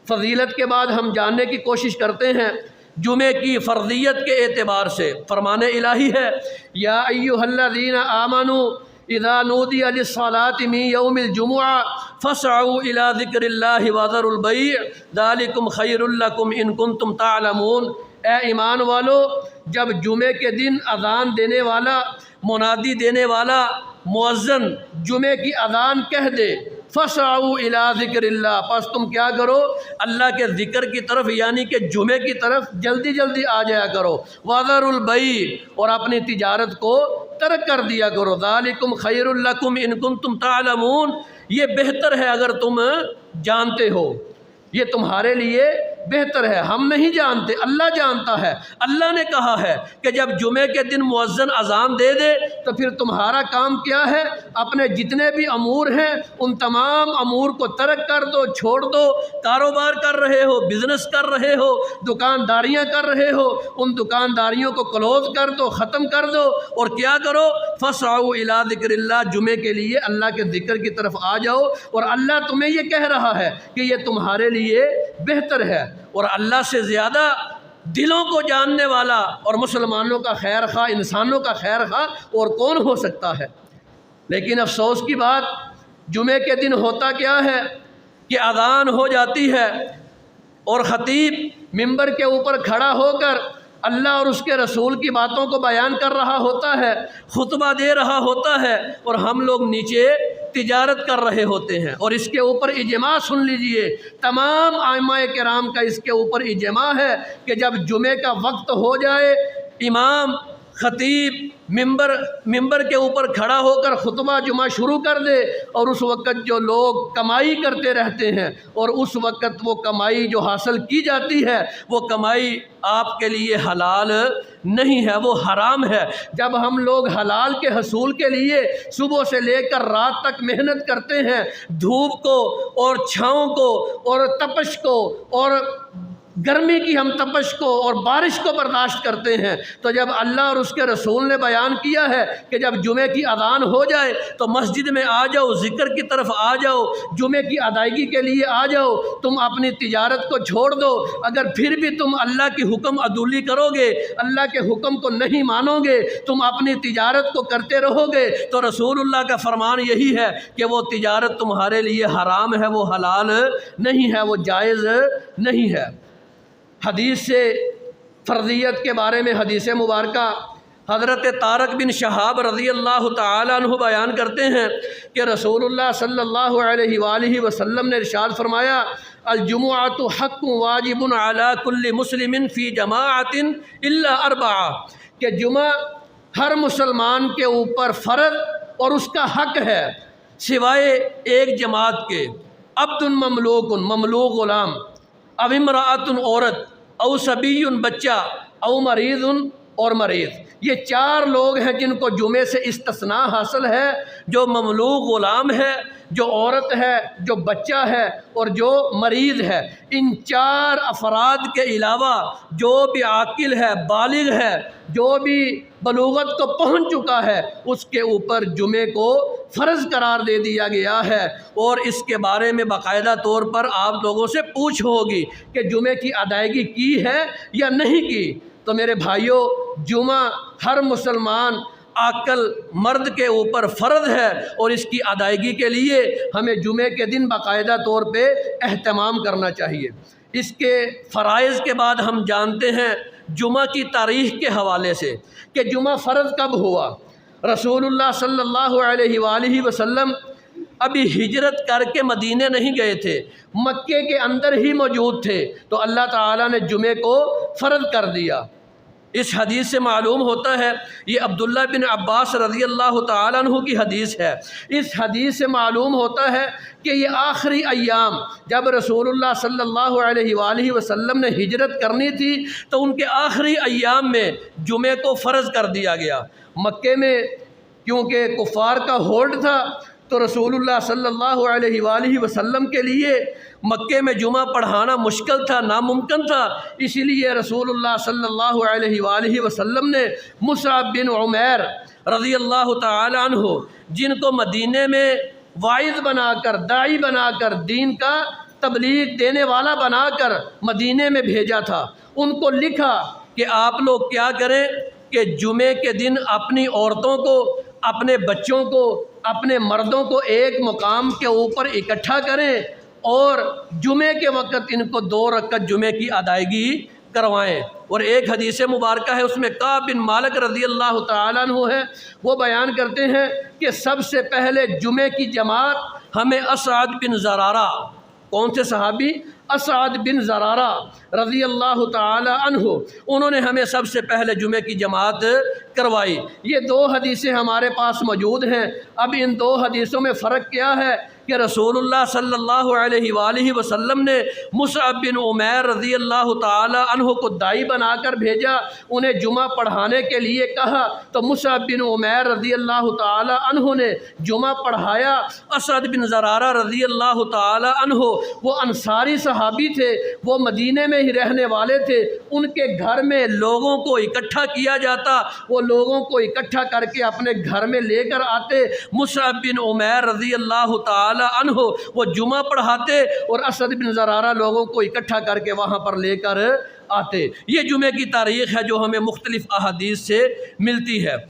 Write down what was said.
فضیلت کے بعد ہم جاننے کی کوشش کرتے ہیں جمعے کی فرضیت کے اعتبار سے۔ فرمان الہی ہے یا ایھا الذین آمنوا اذا نودی للصلاة من یوم الجمعہ فاسعوا الی ذکر اللہ وذروا البیع ذلکم خیر لکم ان کنتم تعلمون۔ اے ایمان والو، جب جمعے کے دن اذان دینے والا، منادی دینے والا مؤذن جمعے کی اذان کہہ دے فَاسْعَوْا إِلَىٰ ذِكْرِ اللَّهِ، پس تم کیا کرو؟ اللہ کے ذکر کی طرف، یعنی کہ جمعے کی طرف جلدی جلدی آ جایا کرو۔ وَذَرُوا الْبَيْعَ، اور اپنی تجارت کو ترک کر دیا کرو۔ ذَلِكُمْ خَيْرٌ لَكُمْ إِن كُنتُمْ تَعْلَمُونَ، یہ بہتر ہے اگر تم جانتے ہو، یہ تمہارے لیے بہتر ہے۔ ہم نہیں جانتے، اللہ جانتا ہے۔ اللہ نے کہا ہے کہ جب جمعے کے دن مؤذن اذان دے دے تو پھر تمہارا کام کیا ہے؟ اپنے جتنے بھی امور ہیں ان تمام امور کو ترک کر دو، چھوڑ دو۔ کاروبار کر رہے ہو، بزنس کر رہے ہو، دکانداریاں کر رہے ہو، ان دکانداریوں کو کلوز کر دو، ختم کر دو، اور کیا کرو؟ فَاسْعَوْا إِلَىٰ ذِكْرِ اللَّهِ، جمعے کے لیے اللہ کے ذکر کی طرف آ جاؤ۔ اور اللہ تمہیں یہ کہہ رہا ہے کہ یہ تمہارے لیے بہتر ہے۔ اور اللہ سے زیادہ دلوں کو جاننے والا اور مسلمانوں کا خیر خواہ، انسانوں کا خیر خواہ اور کون ہو سکتا ہے؟ لیکن افسوس کی بات، جمعے کے دن ہوتا کیا ہے کہ اذان ہو جاتی ہے اور خطیب منبر کے اوپر کھڑا ہو کر اللہ اور اس کے رسول کی باتوں کو بیان کر رہا ہوتا ہے، خطبہ دے رہا ہوتا ہے، اور ہم لوگ نیچے تجارت کر رہے ہوتے ہیں۔ اور اس کے اوپر اجماع سن لیجئے، تمام ائمہ کرام کا اس کے اوپر اجماع ہے کہ جب جمعے کا وقت ہو جائے، امام خطیب منبر کے اوپر کھڑا ہو کر خطبہ جمعہ شروع کر دے، اور اس وقت جو لوگ کمائی کرتے رہتے ہیں، اور اس وقت وہ کمائی جو حاصل کی جاتی ہے وہ کمائی آپ کے لیے حلال نہیں ہے، وہ حرام ہے۔ جب ہم لوگ حلال کے حصول کے لیے صبح سے لے کر رات تک محنت کرتے ہیں، دھوپ کو اور چھاؤں کو اور تپش کو اور گرمی کی ہم تپش کو اور بارش کو برداشت کرتے ہیں، تو جب اللہ اور اس کے رسول نے بیان کیا ہے کہ جب جمعے کی اذان ہو جائے تو مسجد میں آ جاؤ، ذکر کی طرف آ جاؤ، جمعے کی ادائیگی کے لیے آ جاؤ، تم اپنی تجارت کو چھوڑ دو۔ اگر پھر بھی تم اللہ کی حکم عدولی کرو گے، اللہ کے حکم کو نہیں مانو گے، تم اپنی تجارت کو کرتے رہو گے، تو رسول اللہ کا فرمان یہی ہے کہ وہ تجارت تمہارے لیے حرام ہے، وہ حلال نہیں ہے، وہ جائز نہیں ہے۔ حدیث سے فرضیت کے بارے میں حدیث مبارکہ حضرت طارق بن شہاب رضی اللہ تعالیٰ عنہ بیان کرتے ہیں کہ رسول اللہ صلی اللہ علیہ وآلہ وسلم نے ارشاد فرمایا، الجمعۃ حق واجب علی کل مسلم فی جماعت الا اربعہ، کہ جمعہ ہر مسلمان کے اوپر فرض اور اس کا حق ہے سوائے ایک جماعت کے، عبد مملوک، مملوک غلام، او امرأۃ عورت، او صبی بچہ، او مریض اور مریض۔ یہ چار لوگ ہیں جن کو جمعے سے استثناء حاصل ہے، جو مملوک غلام ہے، جو عورت ہے، جو بچہ ہے اور جو مریض ہے۔ ان چار افراد کے علاوہ جو بھی عاقل ہے، بالغ ہے، جو بھی بلوغت کو پہنچ چکا ہے، اس کے اوپر جمعے کو فرض قرار دے دیا گیا ہے۔ اور اس کے بارے میں باقاعدہ طور پر آپ لوگوں سے پوچھ ہوگی کہ جمعے کی ادائیگی کی ہے یا نہیں کی۔ تو میرے بھائیوں، جمعہ ہر مسلمان عاقل مرد کے اوپر فرض ہے، اور اس کی ادائیگی کے لیے ہمیں جمعے کے دن باقاعدہ طور پہ اہتمام کرنا چاہیے۔ اس کے فرائض کے بعد ہم جانتے ہیں جمعہ کی تاریخ کے حوالے سے کہ جمعہ فرض کب ہوا۔ رسول اللہ صلی اللہ علیہ وآلہ وسلم ابھی ہجرت کر کے مدینے نہیں گئے تھے، مکے کے اندر ہی موجود تھے، تو اللہ تعالیٰ نے جمعے کو فرض کر دیا۔ اس حدیث سے معلوم ہوتا ہے، یہ عبداللہ بن عباس رضی اللہ تعالیٰ عنہ کی حدیث ہے، اس حدیث سے معلوم ہوتا ہے کہ یہ آخری ایام جب رسول اللہ صلی اللہ علیہ وآلہ وسلم نے ہجرت کرنی تھی تو ان کے آخری ایام میں جمعے کو فرض کر دیا گیا۔ مکے میں کیونکہ کفار کا ہولڈ تھا تو رسول اللہ صلی اللہ علیہ وآلہ وسلم کے لیے مکے میں جمعہ پڑھانا مشکل تھا، ناممکن تھا، اسی لیے رسول اللہ صلی اللہ علیہ وآلہ وسلم نے مصعب بن عمیر رضی اللہ تعالی عنہ، جن کو مدینے میں واعظ بنا کر، داعی بنا کر دین کا تبلیغ دینے والا بنا کر مدینے میں بھیجا تھا۔ ان کو لکھا کہ آپ لوگ کیا کریں کہ جمعے کے دن اپنی عورتوں کو، اپنے بچوں کو، اپنے مردوں کو ایک مقام کے اوپر اکٹھا کریں اور جمعے کے وقت ان کو 2 رکعت جمعے کی ادائیگی کروائیں۔ اور ایک حدیث مبارکہ ہے، اس میں کعب بن مالک رضی اللہ تعالیٰ عنہ ہے، وہ بیان کرتے ہیں کہ سب سے پہلے جمعے کی جماعت ہمیں اسعد بن زرارہ، کون سے صحابی؟ اسعد بن زرارہ رضی اللہ تعالی عنہ، انہوں نے ہمیں سب سے پہلے جمعے کی جماعت کروائی۔ یہ 2 حدیثیں ہمارے پاس موجود ہیں۔ اب ان 2 حدیثوں میں فرق کیا ہے کہ رسول اللہ صلی اللہ علیہ وآلہ وسلم نے مصعب بن عمیر رضی اللہ تعالی عنہ کو داعی بنا کر بھیجا، انہیں جمعہ پڑھانے کے لیے کہا، تو مصعب بن عمیر رضی اللہ تعالی عنہ نے جمعہ پڑھایا۔ اسعد بن زرارہ رضی اللہ تعالی عنہ وہ انصاری صحابی تھے، وہ مدینے میں ہی رہنے والے تھے، ان کے گھر میں لوگوں کو اکٹھا کیا جاتا، وہ لوگوں کو اکٹھا کر کے اپنے گھر میں لے کر آتے۔ مصعب بن عمیر رضی اللہ تعالی عنہ وہ جمعہ پڑھاتے اور اسعد بن زرارہ لوگوں کو اکٹھا کر کے وہاں پر لے کر آتے۔ یہ جمعے کی تاریخ ہے جو ہمیں مختلف احادیث سے ملتی ہے۔